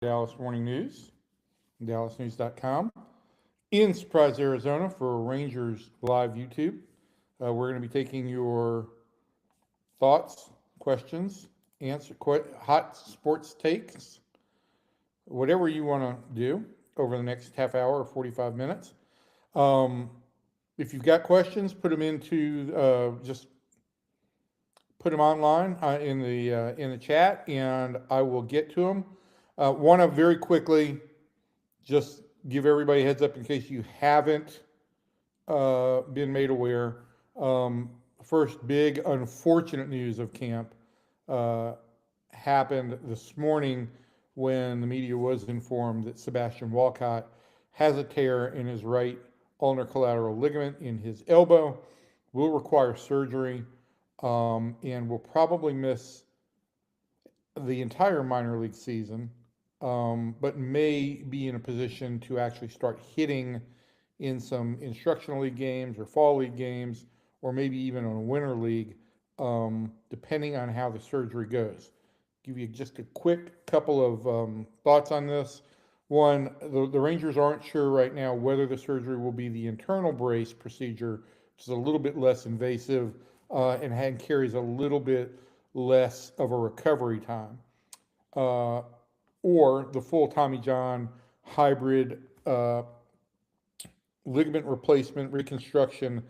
Dallas Morning News, dallasnews.com, in Surprise, Arizona for Rangers Live YouTube. We're going to be taking your thoughts, questions, hot sports takes, whatever you want to do over the next half hour or 45 minutes. Um, if you've got questions, put them into just put them online in the chat, and I will get to them. Want to very quickly just give everybody a heads up in case you haven't been made aware. First big unfortunate news of camp uh, happened this morning when the media was informed that Sebastian Walcott has a tear in his right ulnar collateral ligament in his elbow, will require surgery, and will probably miss the entire minor league season, but may be in a position to actually start hitting in some instructional league games or fall league games, or maybe even on a winter league, depending on how the surgery goes. Give you just a quick couple of thoughts on this. One, the Rangers aren't sure right now whether the surgery will be the internal brace procedure, which is a little bit less invasive and carries a little bit less of a recovery time, uh, or the full Tommy John hybrid ligament replacement, reconstruction,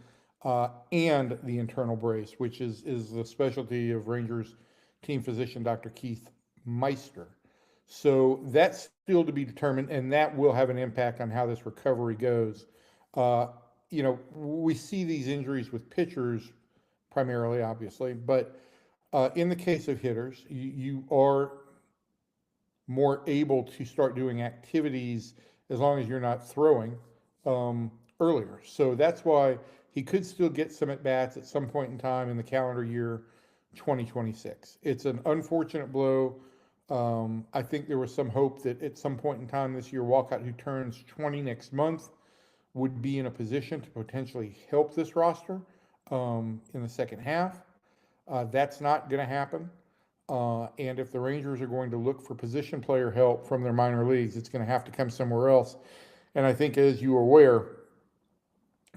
and the internal brace, which is the specialty of Rangers team physician Dr. Keith Meister. So that's still to be determined, and that will have an impact on how this recovery goes. Uh, we see these injuries with pitchers primarily, obviously, but in the case of hitters, you are more able to start doing activities as long as you're not throwing earlier. So that's why he could still get some at bats at some point in time in the calendar year 2026. It's an unfortunate blow. I think there was some hope that at some point in time this year, Walcott, who turns 20 next month, would be in a position to potentially help this roster in the second half. That's not going to happen. And if the Rangers are going to look for position player help from their minor leagues, it's going to have to come somewhere else. And I think, as you are aware,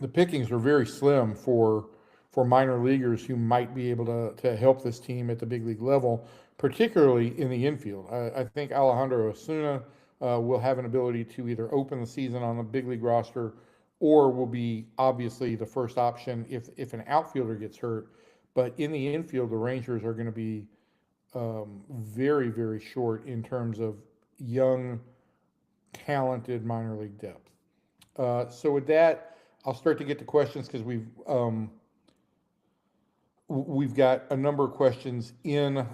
the pickings are very slim for minor leaguers who might be able to help this team at the big league level, particularly in the infield. I think Alejandro Osuna will have an ability to either open the season on the big league roster or will be obviously the first option if an outfielder gets hurt. But in the infield, the Rangers are going to be very, very short in terms of young, talented minor league depth. So with that, I'll start to get to questions because we've got a number of questions in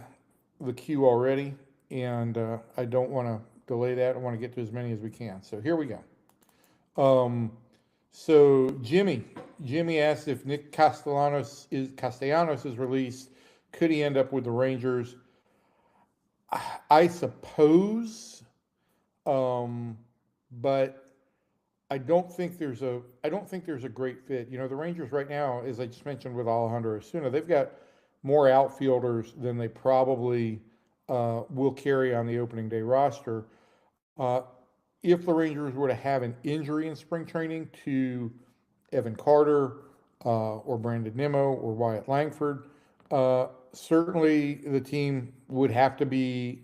the queue already, and I don't want to delay that. I want to get to as many as we can. So here we go. Um, so Jimmy asked if Nick Castellanos is released, could he end up with the Rangers? I suppose, but I don't think there's a great fit. The Rangers right now, as I just mentioned with Alejandro Osuna, they've got more outfielders than they probably will carry on the opening day roster. Uh, if the Rangers were to have an injury in spring training to Evan Carter or Brandon Nimmo or Wyatt Langford, certainly the team would have to be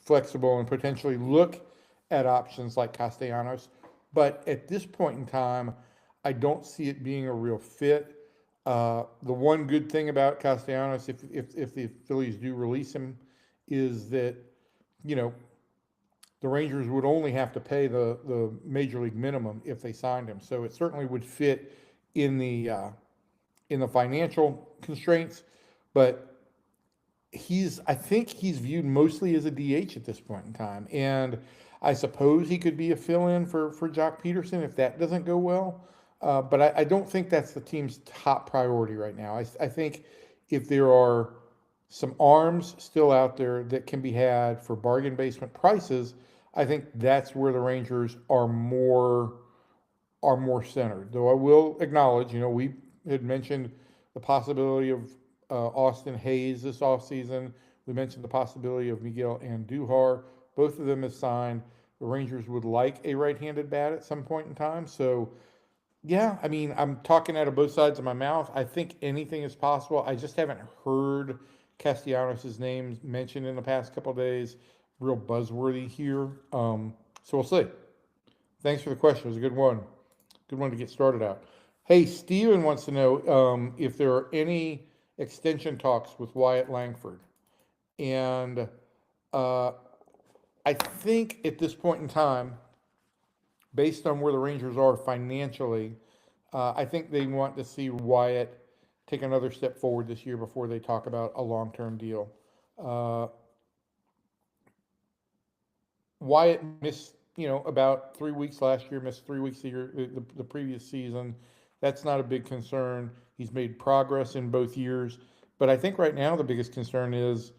flexible and potentially look at options like Castellanos. But at this point in time, I don't see it being a real fit. The one good thing about Castellanos, if the Phillies do release him, is that, you know, the Rangers would only have to pay the major league minimum if they signed him. So it certainly would fit in the financial constraints, but I think he's viewed mostly as a DH at this point in time. And I suppose he could be a fill-in for Jock Peterson if that doesn't go well. But I don't think that's the team's top priority right now. I think if there are some arms still out there that can be had for bargain basement prices, I think that's where the Rangers are more centered. Though I will acknowledge, we had mentioned the possibility of Austin Hayes this offseason. We mentioned the possibility of Miguel Andujar. Both of them have signed. The Rangers would like a right-handed bat at some point in time. So, yeah, I mean, I'm talking out of both sides of my mouth. I think anything is possible. I just haven't heard Castellanos' name mentioned in the past couple of days. Real buzzworthy here. So we'll see. Thanks for the question. It was a good one. Good one to get started out. Hey, Steven wants to know if there are any extension talks with Wyatt Langford. And uh, I think at this point in time, based on where the Rangers are financially, I think they want to see Wyatt take another step forward this year before they talk about a long-term deal. Uh, Wyatt missed, about 3 weeks last year, missed 3 weeks the previous season. That's not a big concern. He's made progress in both years. But I think right now the biggest concern is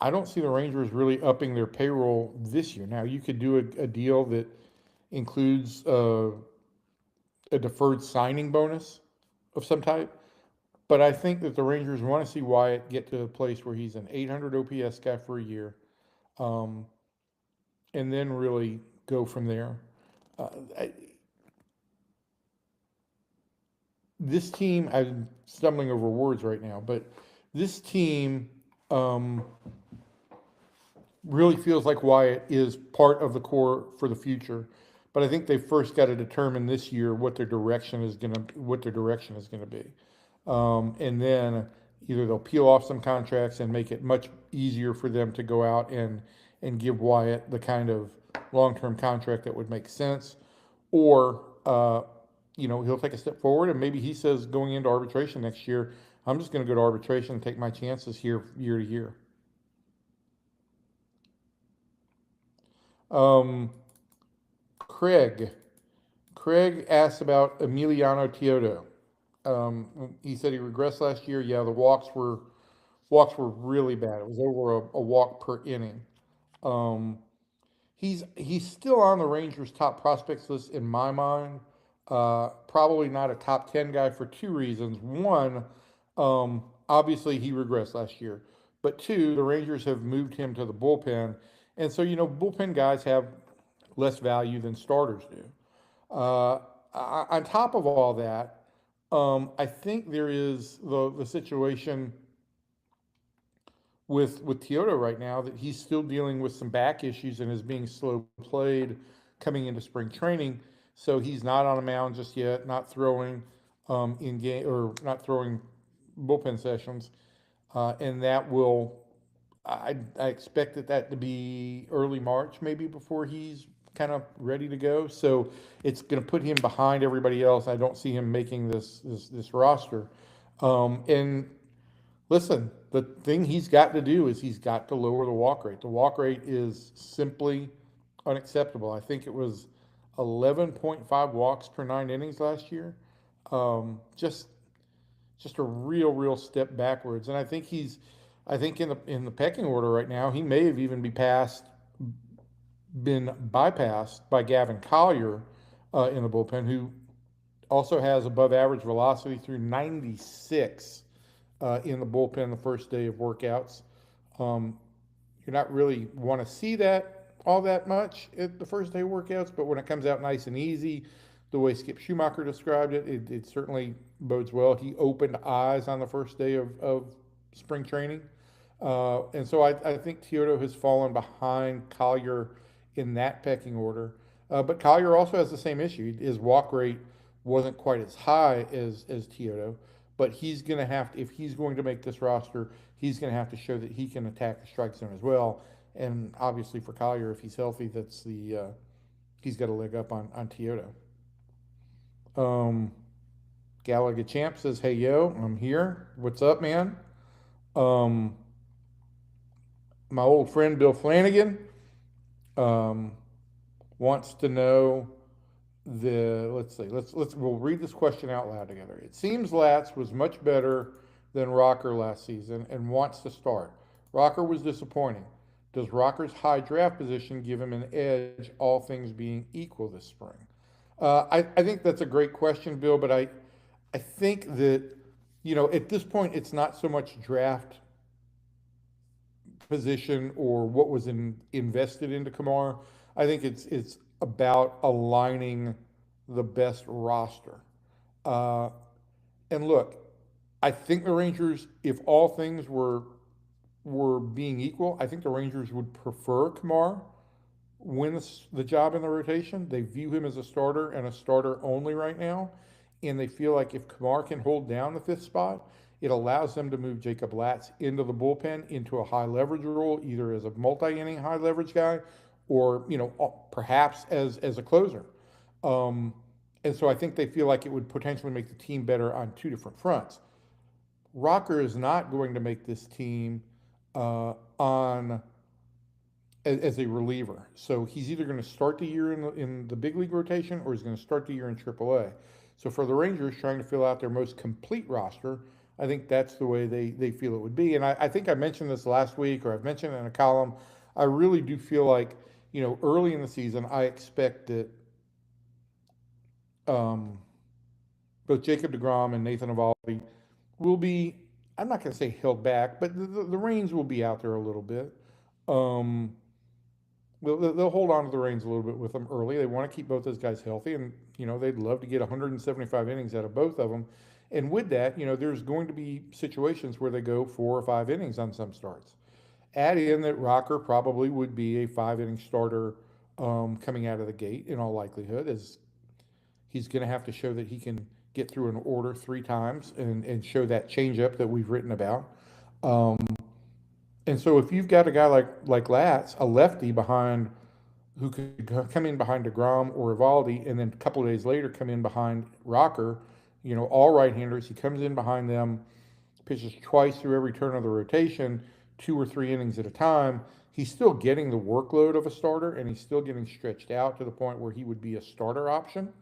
I don't see the Rangers really upping their payroll this year. Now, you could do a deal that includes a deferred signing bonus of some type. But I think that the Rangers want to see Wyatt get to a place where he's an 800 OPS guy for a year, um, and then really go from there. Uh, I, this team, I'm stumbling over words right now, but this team um, really feels like Wyatt is part of the core for the future. But I think they first got to determine this year what their direction is gonna be, and then either they'll peel off some contracts and make it much easier for them to go out and give Wyatt the kind of long-term contract that would make sense, or he'll take a step forward and maybe he says going into arbitration next year, I'm just going to go to arbitration and take my chances here year to year. Um, Craig. Craig asked about Emiliano Teodo. He said he regressed last year. Yeah, the walks were really bad. It was over a walk per inning. Um, he's still on the Rangers' top prospects list in my mind. Probably not a top 10 guy for two reasons. One, obviously he regressed last year, but two, the Rangers have moved him to the bullpen, and so bullpen guys have less value than starters do. Uh, on top of all that, I think there is the situation with Teodo right now that he's still dealing with some back issues and is being slow played coming into spring training. So he's not on a mound just yet, not throwing in game or not throwing bullpen sessions, and that will. I expected that to be early March, maybe before he's kind of ready to go. So it's going to put him behind everybody else. I don't see him making this roster. And listen, the thing he's got to do is he's got to lower the walk rate. The walk rate is simply unacceptable. I think it was 11.5 walks per 9 innings last year. Just a real step backwards. And I think in the pecking order right now, he may have even been bypassed by Gavin Collier in the bullpen, who also has above average velocity through 96 in the bullpen the first day of workouts. Um, you're not really want to see that all that much at the first day of workouts, but when it comes out nice and easy, the way Skip Schumacher described it certainly bodes well. He opened eyes on the first day of spring training. And so I think Teodo has fallen behind Collier in that pecking order. But Collier also has the same issue. His walk rate wasn't quite as high as Teodo, but he's going to have to, if he's going to make this roster, he's going to have to show that he can attack the strike zone as well. And obviously for Collier, if he's healthy, he's got a leg up on Teodo. Gallagher Champ says, "Hey yo, I'm here. What's up, man?" My old friend Bill Flanagan wants to know let's see, we'll read this question out loud together. It seems Latz was much better than Rocker last season and wants to start. Rocker was disappointing. Does Rocker's high draft position give him an edge, all things being equal this spring? I think that's a great question, Bill, but I think that, at this point, it's not so much draft position or what was invested into Kamar. I think it's about aligning the best roster. Uh, and look, I think the Rangers, if all things were being equal, I think the Rangers would prefer Kamar wins the job in the rotation. They view him as a starter and a starter only right now. And they feel like if Kamar can hold down the fifth spot, it allows them to move Jacob Latz into the bullpen into a high leverage role, either as a multi-inning high leverage guy or, perhaps as a closer. Um, and so I think they feel like it would potentially make the team better on two different fronts. Rocker is not going to make this team on as a reliever. So he's either going to start the year in the big league rotation or he's going to start the year in AAA. So for the Rangers trying to fill out their most complete roster, I think that's the way they feel it would be. And I think I mentioned this last week or I've mentioned it in a column. I really do feel like, early in the season, I expect that um, both Jacob DeGrom and Nathan Eovaldi will be, I'm not going to say held back, but the reins will be out there a little bit. Um, they'll hold on to the reins a little bit with them early. They want to keep both those guys healthy, and they'd love to get 175 innings out of both of them. And with that, there's going to be situations where they go 4 or 5 innings on some starts. Add in that Rocker probably would be a 5 inning starter coming out of the gate in all likelihood, as he's going to have to show that he can get through an order 3 times and show that changeup that we've written about. Um, and so if you've got a guy like Latz, a lefty behind who could come in behind DeGrom or Evaldi, and then a couple of days later come in behind Rocker, all right-handers. He comes in behind them, pitches twice through every turn of the rotation, 2 or 3 innings at a time. He's still getting the workload of a starter, and he's still getting stretched out to the point where he would be a starter option.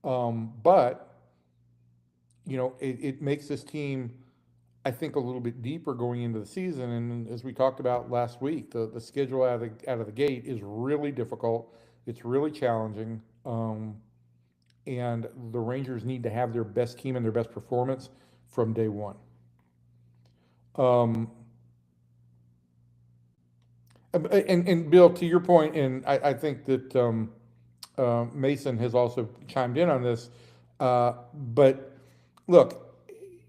But it makes this team, I think, a little bit deeper going into the season. And as we talked about last week, the schedule out of the gate is really difficult. It's really challenging. And the Rangers need to have their best team and their best performance from day one. And Bill, to your point, and I think that Mason has also chimed in on this, but look,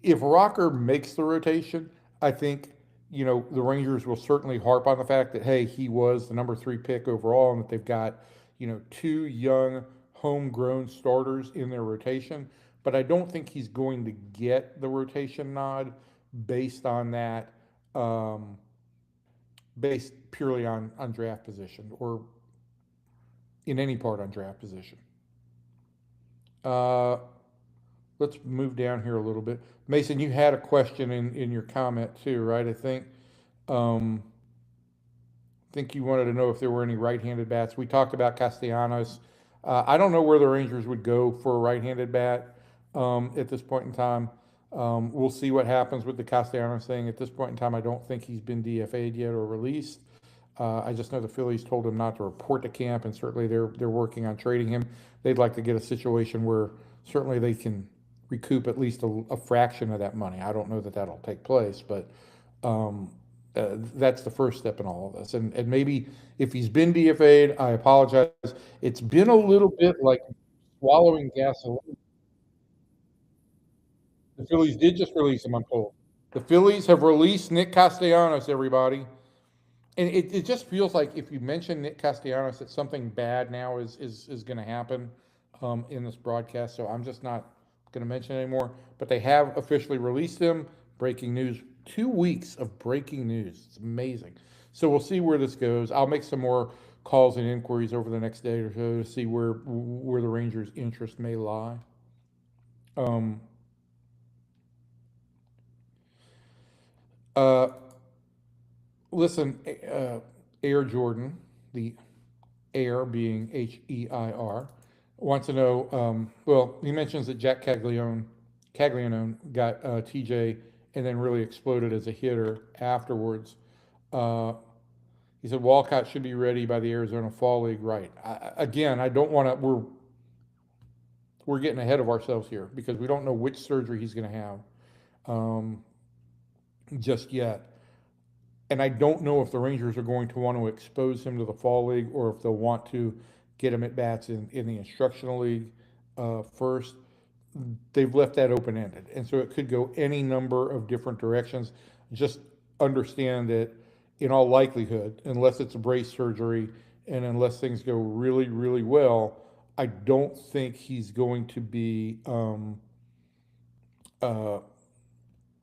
if Rocker makes the rotation, I think, the Rangers will certainly harp on the fact that, hey, he was the number 3 pick overall and that they've got, 2 young homegrown starters in their rotation. But I don't think he's going to get the rotation nod based on that, based purely on draft position or in any part on draft position. Uh, let's move down here a little bit. Mason, you had a question in your comment too, right? Um, think you wanted to know if there were any right-handed bats. We talked about Castellanos. I don't know where the Rangers would go for a right-handed bat at this point in time. We'll see what happens with the Castellanos thing. At this point in time, I don't think he's been DFA'd yet or released. I just know the Phillies told him not to report to camp, and certainly they're working on trading him. They'd like to get a situation where certainly they can recoup at least a fraction of that money. I don't know that that'll take place, but um, that's the first step in all of this. And maybe if he's been DFA'd, I apologize. It's been a little bit like swallowing gasoline. The Phillies did just release him, I'm told. The Phillies have released Nick Castellanos, everybody. And it just feels like if you mention Nick Castellanos, that something bad now is going to happen in this broadcast. So I'm just not going to mention it anymore. But they have officially released him. Breaking news. 2 weeks of breaking news. It's amazing. So we'll see where this goes. I'll make some more calls and inquiries over the next day or so to see where the Rangers' interest may lie. Um, uh, listen, Air Jordan, the Air being Heir, wants to know. Well, he mentions that Jack Caglianone got TJ and then really exploded as a hitter afterwards. Uh, he said Walcott should be ready by the Arizona Fall League. Right. Again, I don't want to. We're getting ahead of ourselves here because we don't know which surgery he's going to have just yet. And I don't know if the Rangers are going to want to expose him to the fall league or if they'll want to get him at bats in the instructional league first. They've left that open ended. And so it could go any number of different directions. Just understand that in all likelihood, unless it's a brace surgery and unless things go really, really well, I don't think he's going to be uh,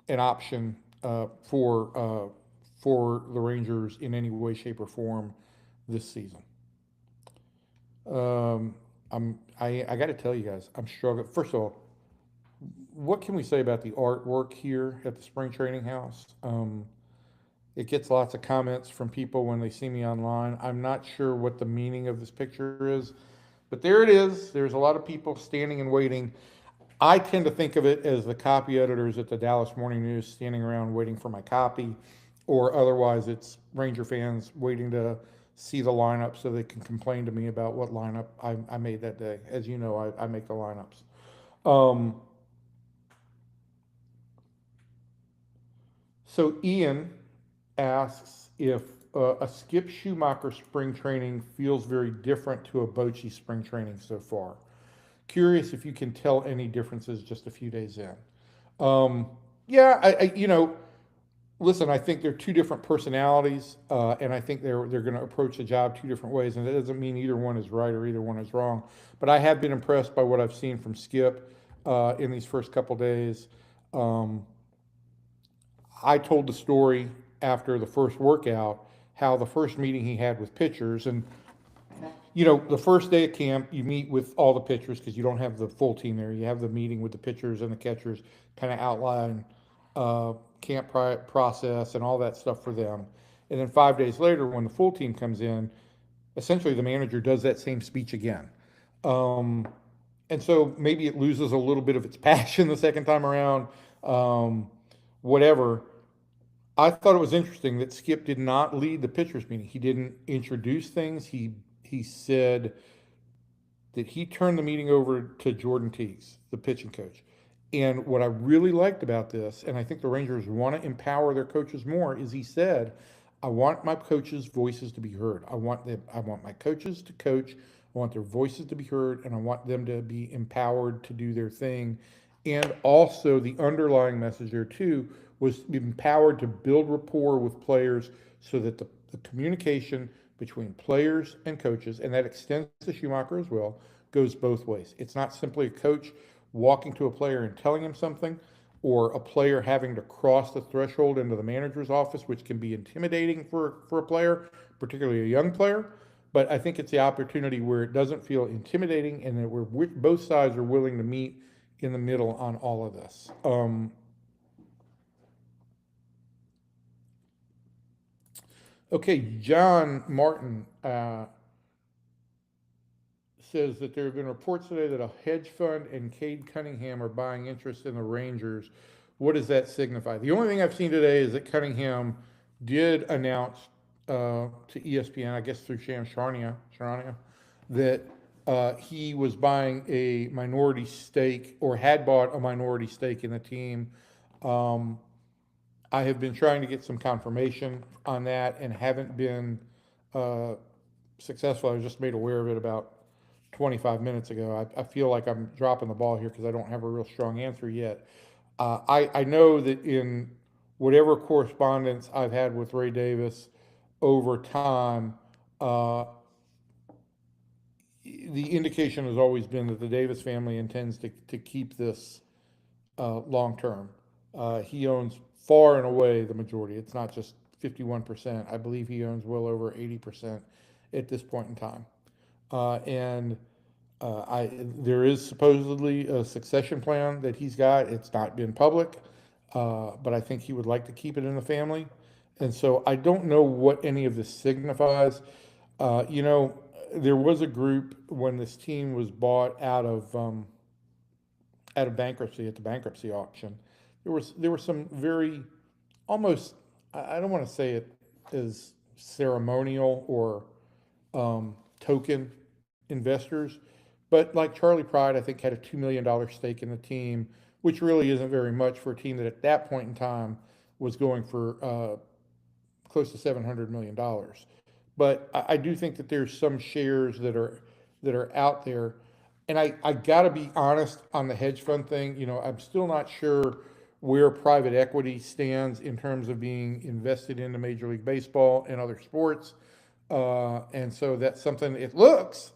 an option for the Rangers in any way, shape, or form this season. Um, I got to tell you guys, I'm struggling. First of all, what can we say about the artwork here at the spring training house? It gets lots of comments from people when they see me online. I'm not sure what the meaning of this picture is, but there it is. There's a lot of people standing and waiting. I tend to think of it as the copy editors at the Dallas Morning News standing around waiting for my copy, or otherwise it's Ranger fans waiting to see the lineup so they can complain to me about what lineup I made that day. As you know, I make the lineups. Um, so Ian asks if a Skip Schumacher spring training feels very different to a Bochy spring training so far. Curious if you can tell any differences just a few days in. Um, yeah, listen, I think they're two different personalities, and I think they're going to approach the job two different ways, and that doesn't mean either one is right or either one is wrong. But I have been impressed by what I've seen from Skip in these first couple days. Um, I told the story after the first workout how the first meeting he had with pitchers, and the first day at camp, you meet with all the pitchers because you don't have the full team there. You have the meeting with the pitchers and the catchers, kind of outline camp process and all that stuff for them. And then 5 days later, when the full team comes in, essentially the manager does that same speech again. Um, and so maybe it loses a little bit of its passion the second time around, um, whatever. I thought it was interesting that Skip did not lead the pitchers meeting. He didn't introduce things. He said that he turned the meeting over to Jordan Teagues, the pitching coach. And what I really liked about this, and I think the Rangers want to empower their coaches more, is he said, I want my coaches' voices to be heard. I want my coaches to coach. I want their voices to be heard, and I want them to be empowered to do their thing. And also the underlying message there too was empowered to build rapport with players so that the communication between players and coaches, and that extends to Schumacher as well, goes both ways. It's not simply a coach walking to a player and telling him something, or a player having to cross the threshold into the manager's office, which can be intimidating for a player, particularly a young player. But I think it's the opportunity where it doesn't feel intimidating and that both sides are willing to meet in the middle on all of this. Okay, John Martin says that there have been reports today that a hedge fund and Cade Cunningham are buying interest in the Rangers. What does that signify? The only thing I've seen today is that Cunningham did announce to ESPN, I guess through Sham Charania, that he was buying a minority stake or had bought a minority stake in the team. Um, I have been trying to get some confirmation on that and haven't been uh, successful. I was just made aware of it about 25 minutes ago. I feel like I'm dropping the ball here because I don't have a real strong answer yet. I know that in whatever correspondence I've had with Ray Davis over time, the indication has always been that the Davis family intends to keep this long term. He owns far and away the majority. It's not just 51%. I believe he owns well over 80% at this point in time. And there is supposedly a succession plan that he's got. It's not been public, but I think he would like to keep it in the family. And so I don't know what any of this signifies. Uh, you know, there was a group when this team was bought out of bankruptcy at the bankruptcy auction. There were some very almost, I don't want to say it as ceremonial or token investors, but like Charlie Pride, I think had a $2 million stake in the team, which really isn't very much for a team that at that point in time was going for close to $700 million. But I do think that there's some shares that are out there. And I got to be honest on the hedge fund thing. I'm still not sure where private equity stands in terms of being invested into Major League Baseball and other sports. And so that's something it looks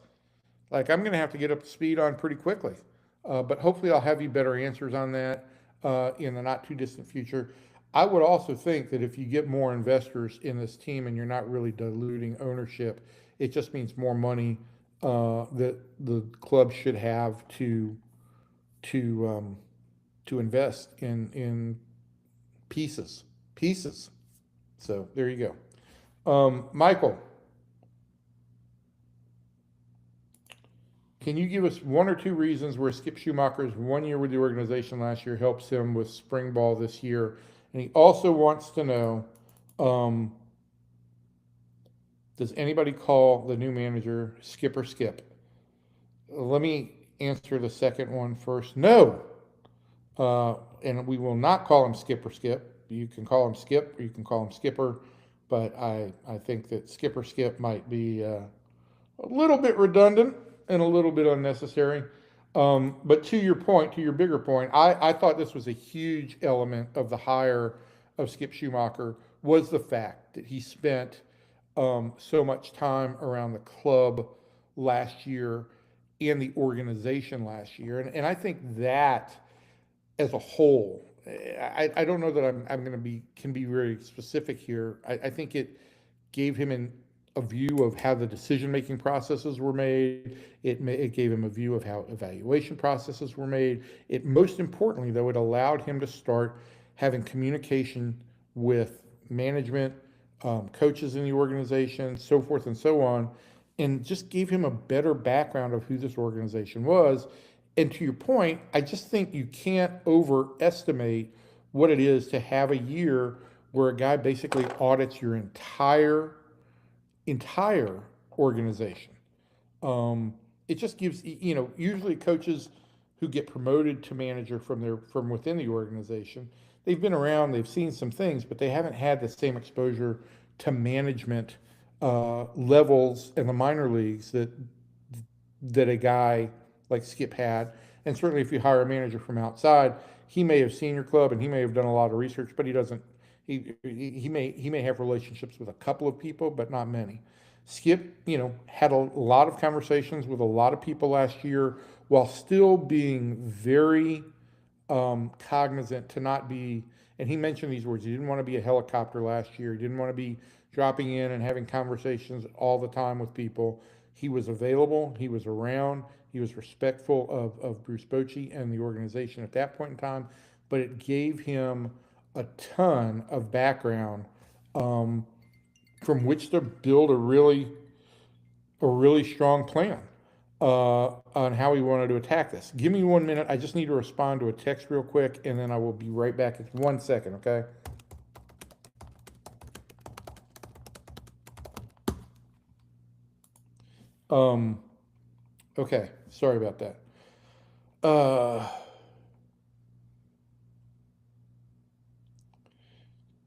like I'm going to have to get up to speed on pretty quickly. But hopefully I'll have you better answers on that in the not too distant future. I would also think that if you get more investors in this team and you're not really diluting ownership, it just means more money that the club should have to to invest in pieces. So there you go. Michael, can you give us one or two reasons where Skip Schumacher's 1 year with the organization last year helps him with spring ball this year? And he also wants to know, um, does anybody call the new manager Skipper Skip? Let me answer the second one first. No, and we will not call him Skipper Skip. You can call him Skip, or you can call him Skipper, but I think that Skipper Skip might be a little bit redundant and a little bit unnecessary. But to your point, to your bigger point, I thought this was a huge element of the hire of Skip Schumacher was the fact that he spent so much time around the club last year and the organization last year. And I think that as a whole, I don't know that I'm going to can be very specific here. I think it gave him a view of how the decision-making processes were made. It gave him a view of how evaluation processes were made. It most importantly, though, it allowed him to start having communication with management, coaches in the organization, so forth and so on, and just gave him a better background of who this organization was. And to your point, I just think you can't overestimate what it is to have a year where a guy basically audits your entire organization. It just gives, usually coaches who get promoted to manager from within the organization, they've been around, they've seen some things, but they haven't had the same exposure to management levels in the minor leagues that a guy like Skip had. And certainly if you hire a manager from outside, he may have seen your club and he may have done a lot of research, but he doesn't. He may have relationships with a couple of people, but not many. Skip, had a lot of conversations with a lot of people last year while still being very cognizant to not be, and he mentioned these words, he didn't want to be a helicopter last year. He didn't want to be dropping in and having conversations all the time with people. He was available. He was around. He was respectful of Bruce Bochy and the organization at that point in time, but it gave him a ton of background from which to build a really strong plan on how he wanted to attack this. Give me 1 minute. I just need to respond to a text real quick, and then I will be right back in 1 second, okay? Okay, sorry about that.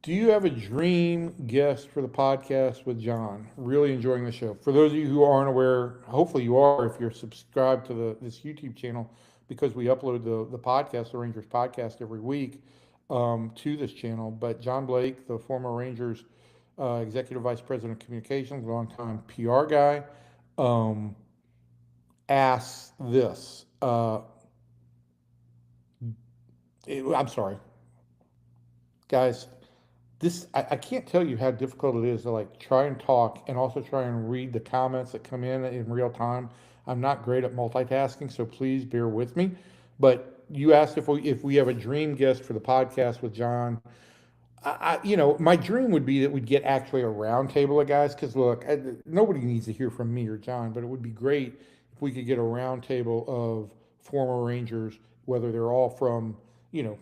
Do you have a dream guest for the podcast with John? Really enjoying the show. For those of you who aren't aware, hopefully you are if you're subscribed to this YouTube channel, because we upload the podcast, the Rangers podcast, every week to this channel. But John Blake, the former Rangers Executive Vice President of Communications, longtime PR guy, asks this. I'm sorry. Guys, I can't tell you how difficult it is to try and talk and also try and read the comments that come in real time. I'm not great at multitasking, so please bear with me. But you asked if we have a dream guest for the podcast with John. My dream would be that we'd get actually a round table of guys. Because look, nobody needs to hear from me or John, but it would be great if we could get a round table of former Rangers, whether they're all from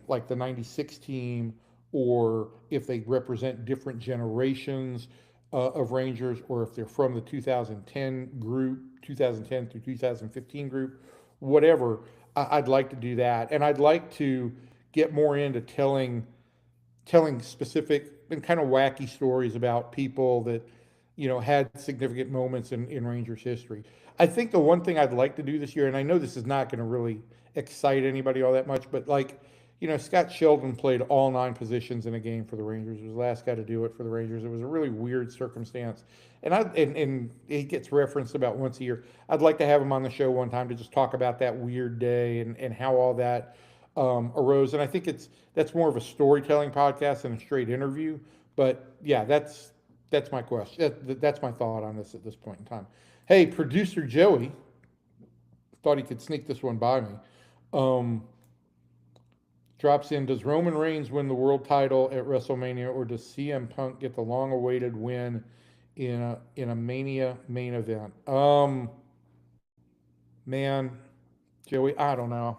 like the '96 team, or if they represent different generations of Rangers, or if they're from the 2010 group, 2010 through 2015 group, whatever. I'd like to do that, and I'd like to get more into telling specific been kind of wacky stories about people that, had significant moments in Rangers history. I think the one thing I'd like to do this year, and I know this is not going to really excite anybody all that much, but like, Scott Sheldon played all 9 positions in a game for the Rangers. He was the last guy to do it for the Rangers. It was a really weird circumstance. And he gets referenced about once a year. I'd like to have him on the show one time to just talk about that weird day and how all that arose. And I think that's more of a storytelling podcast than a straight interview. But yeah, that's my question. That's my thought on this at this point in time. Hey, producer Joey thought he could sneak this one by me. Um, Drops in, does Roman Reigns win the world title at WrestleMania, or does CM Punk get the long-awaited win in a Mania main event? Man, Joey, I don't know.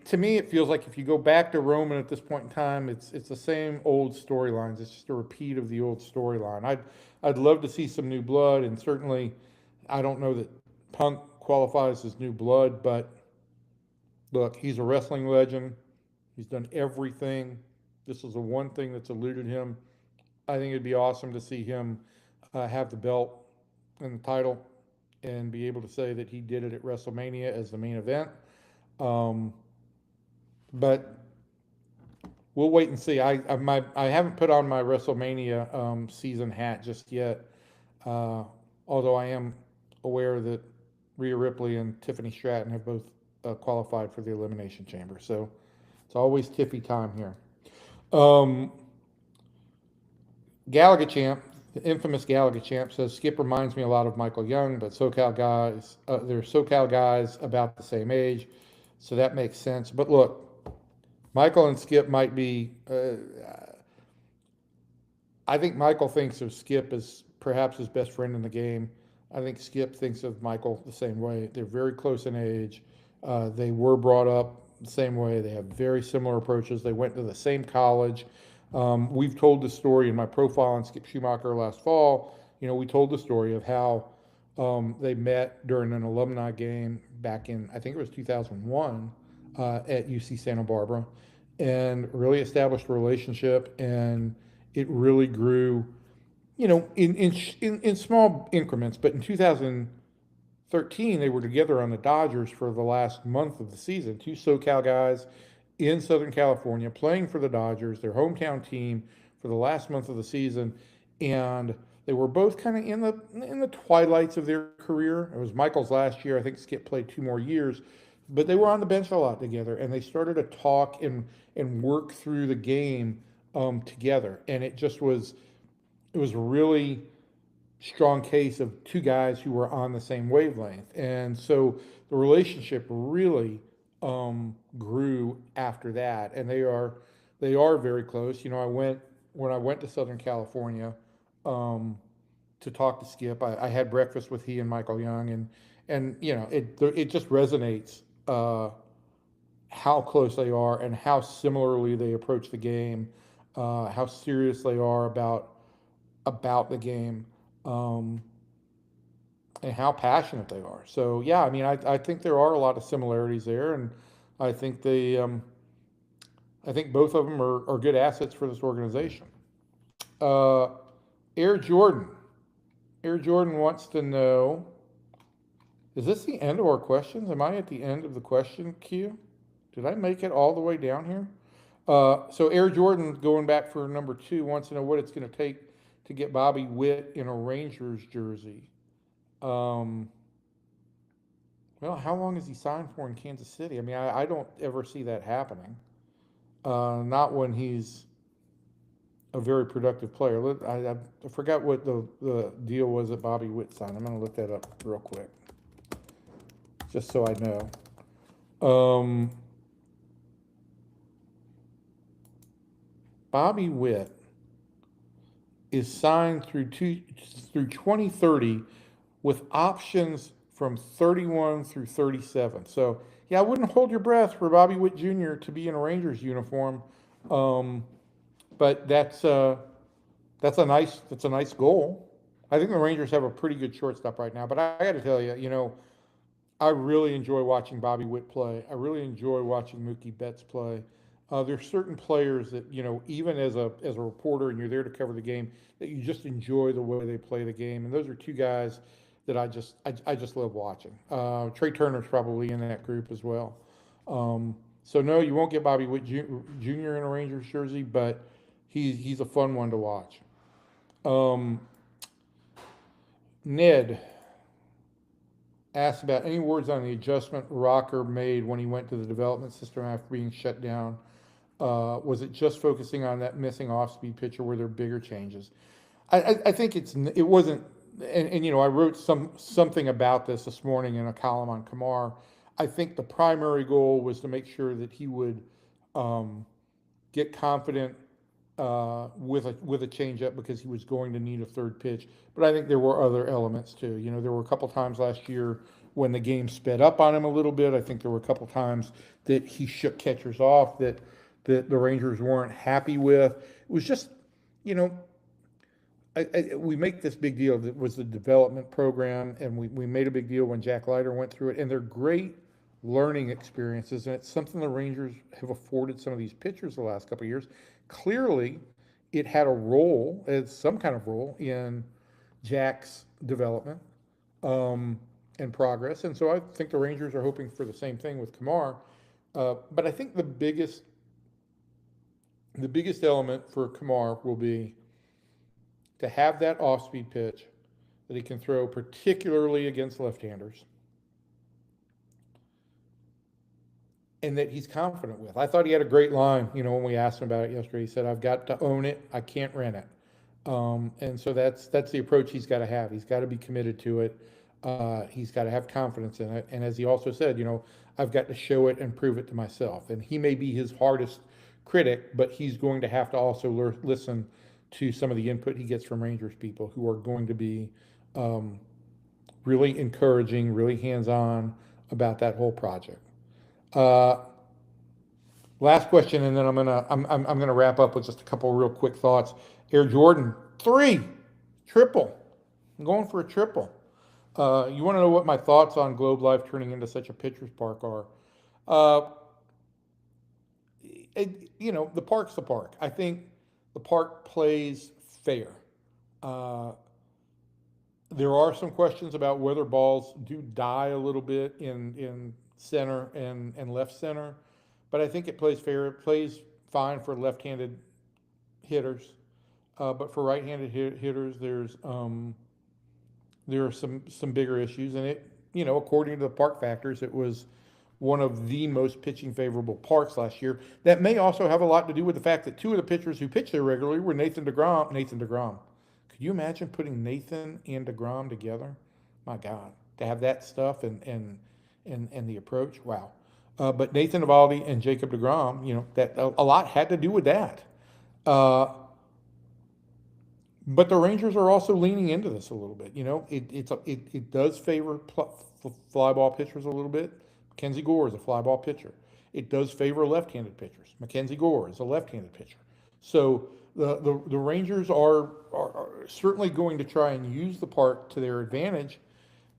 To me, it feels like if you go back to Roman at this point in time, it's the same old storylines. It's just a repeat of the old storyline. I'd love to see some new blood, and certainly, I don't know that Punk qualifies as new blood, but look, he's a wrestling legend. He's done everything. This is the one thing that's eluded him. I think it'd be awesome to see him have the belt and the title and be able to say that he did it at WrestleMania as the main event. Um, but we'll wait and see. I haven't put on my WrestleMania season hat just yet, although I am aware that Rhea Ripley and Tiffany Stratton have both qualified for the Elimination Chamber. So it's always Tiffy time here. Gallagher Champ, the infamous Gallagher Champ, says Skip reminds me a lot of Michael Young, but SoCal guys, they're SoCal guys about the same age, so that makes sense. But look, Michael and Skip might be. I think Michael thinks of Skip as perhaps his best friend in the game. I think Skip thinks of Michael the same way. They're very close in age. They were brought up the same way. They have very similar approaches. They went to the same college. We've told the story in my profile on Skip Schumacher last fall. We told the story of how they met during an alumni game back in, I think it was 2001, at UC Santa Barbara, and really established a relationship, and it really grew, in small increments. But in 2013, they were together on the Dodgers for the last month of the season. Two SoCal guys in Southern California playing for the Dodgers, their hometown team, for the last month of the season, and they were both kind of in the twilights of their career. It was Michael's last year. I think Skip played 2 more years, but they were on the bench a lot together, and they started to talk and work through the game together, and it was really strong case of two guys who were on the same wavelength. And so the relationship really grew after that. And they are very close. When I went to Southern California to talk to Skip, I had breakfast with he and Michael Young, and it just resonates how close they are and how similarly they approach the game, how serious they are about the game, and how passionate they are. So yeah, I mean, I think there are a lot of similarities there, and I think I think both of them are good assets for this organization. Uh, Air Jordan, Air Jordan wants to know: is this the end of our questions? Am I at the end of the question queue? Did I make it all the way down here? So Air Jordan, going back for number 2, wants to know what it's going to take to get Bobby Witt in a Rangers jersey. Well, how long has he signed for in Kansas City? I mean, I don't ever see that happening. Not when he's a very productive player. I forgot what the deal was that Bobby Witt signed. I'm going to look that up real quick, just so I know. Bobby Witt is signed through 2030 with options from 31 through 37. So yeah, I wouldn't hold your breath for Bobby Witt Jr. to be in a Rangers uniform, but that's a nice goal. I think the Rangers have a pretty good shortstop right now. But I got to tell you, I really enjoy watching Bobby Witt play. I really enjoy watching Mookie Betts play. There's certain players that, even as a reporter and you're there to cover the game, that you just enjoy the way they play the game. And those are two guys that I just love watching. Trey Turner's probably in that group as well. So no, you won't get Bobby Witt Jr. in a Rangers jersey, but he's a fun one to watch. Um, Ned asked about any words on the adjustment Rocker made when he went to the development system after being shut down. Was it just focusing on that missing off-speed pitcher? Were there bigger changes? I think it wasn't, and I wrote something about this morning in a column on Kamar. I think the primary goal was to make sure that he would get confident with a changeup because he was going to need a third pitch. But I think there were other elements too. There were a couple times last year when the game sped up on him a little bit. I think there were a couple times that he shook catchers off that the Rangers weren't happy with. It was just, we make this big deal that it was the development program, and we made a big deal when Jack Leiter went through it, and they're great learning experiences, and it's something the Rangers have afforded some of these pitchers the last couple of years. Clearly, it had a role, some kind of role, in Jack's development and progress, and so I think the Rangers are hoping for the same thing with Kamar. But I think the biggest element for Kamar will be to have that off-speed pitch that he can throw, particularly against left-handers, and that he's confident with. I thought he had a great line, when we asked him about it yesterday. He said, "I've got to own it. I can't rent it." And so that's the approach he's got to have. He's got to be committed to it. He's got to have confidence in it. And as he also said, I've got to show it and prove it to myself. And he may be his hardest critic, but he's going to have to also listen to some of the input he gets from Rangers people who are going to be really encouraging, really hands-on about that whole project. Last question, and then I'm gonna wrap up with just a couple real quick thoughts. Air Jordan 3 triple. I'm going for a triple. You want to know what my thoughts on Globe Life turning into such a pitcher's park are? The park's the park. I think the park plays fair. There are some questions about whether balls do die a little bit in center and left center, but I think it plays fair. It plays fine for left-handed hitters, but for right-handed hitters, there are some bigger issues. And it, according to the park factors, it was one of the most pitching favorable parks last year. That may also have a lot to do with the fact that two of the pitchers who pitched there regularly were Nathan DeGrom. Could you imagine putting Nathan and DeGrom together? My God, to have that stuff and the approach, wow. But Nathan Eovaldi and Jacob DeGrom, that a lot had to do with that. But the Rangers are also leaning into this a little bit. It does favor fly ball pitchers a little bit. Mackenzie Gore is a fly ball pitcher. It does favor left-handed pitchers. Mackenzie Gore is a left-handed pitcher. So the Rangers are certainly going to try and use the park to their advantage.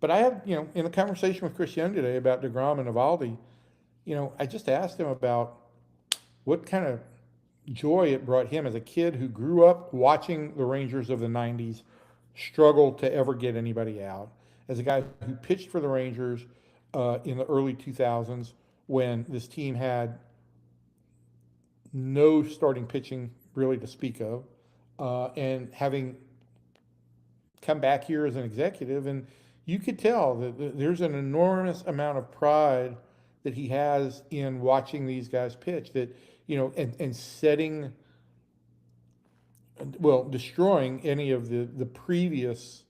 But I have, in a conversation with Chris Young today about DeGrom and Eovaldi, I just asked him about what kind of joy it brought him as a kid who grew up watching the Rangers of the 90s struggle to ever get anybody out, as a guy who pitched for the Rangers in the early 2000s when this team had no starting pitching really to speak of, and having come back here as an executive, and you could tell that there's an enormous amount of pride that he has in watching these guys pitch, that, and setting, well, destroying any of the previous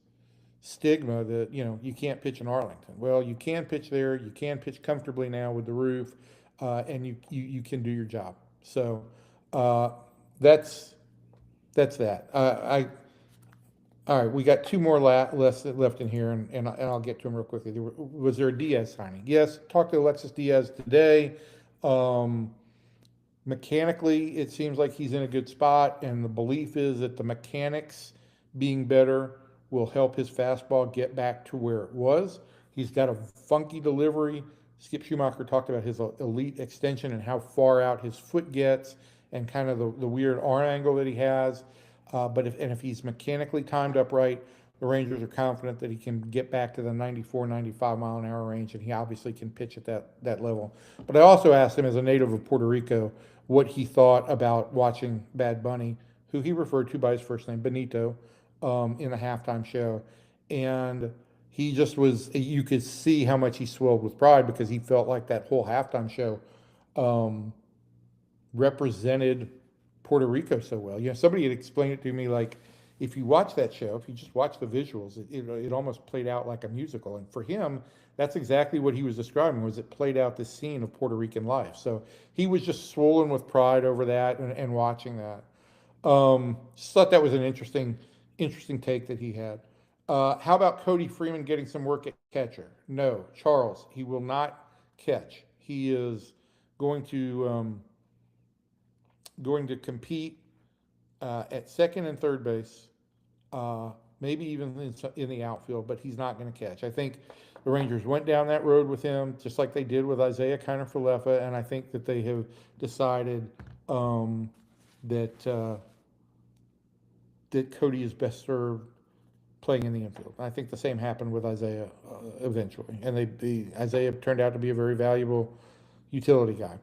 stigma that, you can't pitch in Arlington. Well, you can pitch there, you can pitch comfortably now with the roof, and you can do your job. So that's that. All right, we got two more left in here, and I'll get to them real quickly. Was there a Diaz signing? Yes, talked to Alexis Diaz today. Mechanically, it seems like he's in a good spot, and the belief is that the mechanics being better will help his fastball get back to where it was. He's got a funky delivery, Skip Schumacher talked about his elite extension and how far out his foot gets and kind of the weird arm angle that he has. But if he's mechanically timed upright, the Rangers are confident that he can get back to the 94, 95 mile an hour range, and he obviously can pitch at that level. But I also asked him, as a native of Puerto Rico, what he thought about watching Bad Bunny, who he referred to by his first name, Benito, in the halftime show. And he just was, you could see how much he swelled with pride because he felt like that whole halftime show um, represented Puerto Rico so well. Somebody had explained it to me like, if you watch that show, if you just watch the visuals, it almost played out like a musical. And for him, that's exactly what he was describing, was it played out this scene of Puerto Rican life. So he was just swollen with pride over that and watching that. Just thought that was an interesting take that he had. How about Cody Freeman getting some work at catcher? No, Charles, he will not catch. He is going to compete at second and third base, maybe even in the outfield, but he's not going to catch. I think the Rangers went down that road with him, just like they did with Isaiah Kiner-Falefa, and I think that they have decided that Cody is best served playing in the infield. I think the same happened with Isaiah eventually, and Isaiah turned out to be a very valuable utility guy.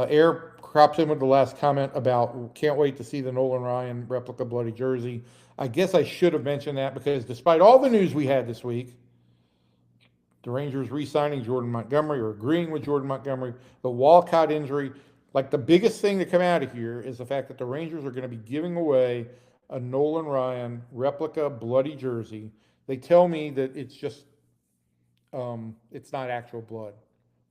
Air crops in with the last comment about can't wait to see the Nolan Ryan replica bloody jersey. I guess I should have mentioned that because despite all the news we had this week, the Rangers re-signing Jordan Montgomery or agreeing with Jordan Montgomery, the Walcott injury, like the biggest thing to come out of here is the fact that the Rangers are going to be giving away a Nolan Ryan replica bloody jersey. They tell me that it's just, it's not actual blood,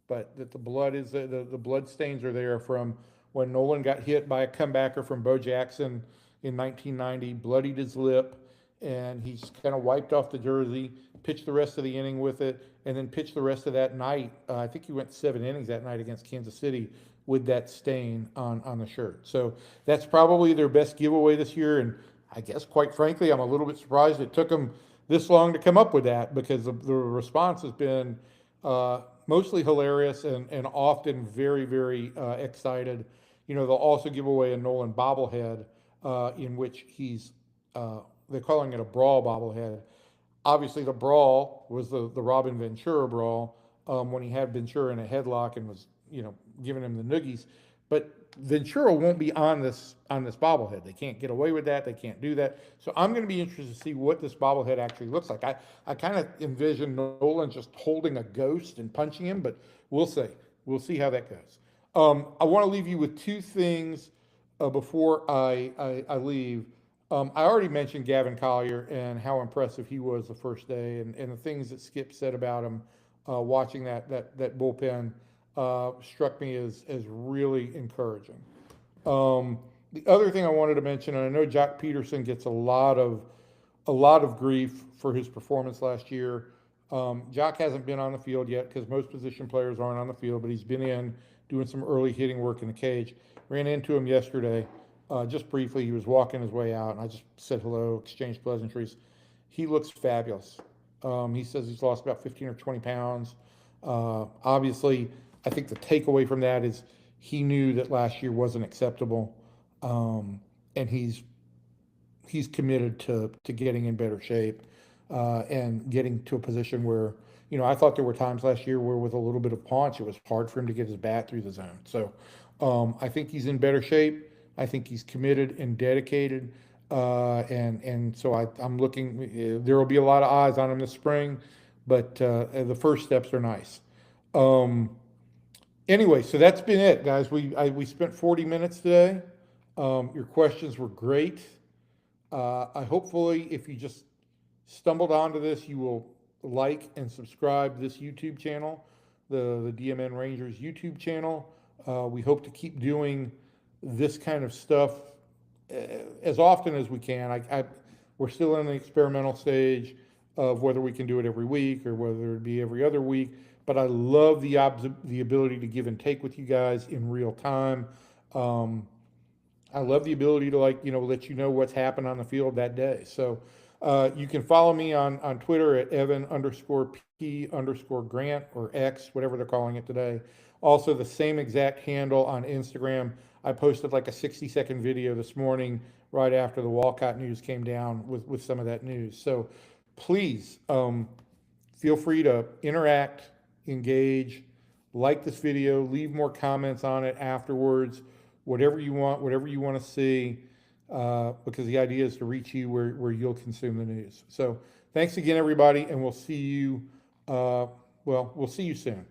but that the blood is the blood stains are there from when Nolan got hit by a comebacker from Bo Jackson in 1990, bloodied his lip, and he's kind of wiped off the jersey, pitched the rest of the inning with it, and then pitched the rest of that night. I think he went 7 innings that night against Kansas City with that stain on the shirt. So that's probably their best giveaway this year, and I guess, quite frankly, I'm a little bit surprised it took them this long to come up with that because the response has been mostly hilarious and often very, very excited. They'll also give away a Nolan bobblehead in which they're calling it a brawl bobblehead. Obviously, the brawl was the Robin Ventura brawl when he had Ventura in a headlock and was, giving him the noogies. But Ventura won't be on this bobblehead. They can't get away with that. They can't do that. So I'm going to be interested to see what this bobblehead actually looks like. I kind of envision Nolan just holding a ghost and punching him, but we'll see. We'll see how that goes. I want to leave you with 2 things before I leave. I already mentioned Gavin Collier and how impressive he was the first day, and the things that Skip said about him watching that bullpen struck me as really encouraging. The other thing I wanted to mention, and I know Jock Peterson gets a lot of grief for his performance last year. Jock hasn't been on the field yet because most position players aren't on the field, but he's been in doing some early hitting work in the cage. Ran into him yesterday, just briefly. He was walking his way out, and I just said hello, exchanged pleasantries. He looks fabulous. He says he's lost about 15 or 20 pounds. Obviously, I think the takeaway from that is he knew that last year wasn't acceptable, and he's committed to getting in better shape and getting to a position where, I thought there were times last year where with a little bit of punch, it was hard for him to get his bat through the zone. So I think he's in better shape. I think he's committed and dedicated, and so I'm looking. There will be a lot of eyes on him this spring, but the first steps are nice. Anyway, so that's been it, guys. We spent 40 minutes today. Your questions were great. I hopefully, if you just stumbled onto this, you will like and subscribe to this YouTube channel, the DMN Rangers YouTube channel. We hope to keep doing this kind of stuff as often as we can. We're still in the experimental stage of whether we can do it every week or whether it be every other week. But I love the ability to give and take with you guys in real time. I love the ability to let you know what's happened on the field that day. So You can follow me on Twitter at Evan_P_Grant or X, whatever they're calling it today. Also, the same exact handle on Instagram. I posted like a 60-second video this morning right after the Walcott news came down with some of that news. So please feel free to interact, engage, like this video, leave more comments on it afterwards, whatever you want to see, because the idea is to reach you where you'll consume the news. So thanks again, everybody, and we'll see you, we'll see you soon.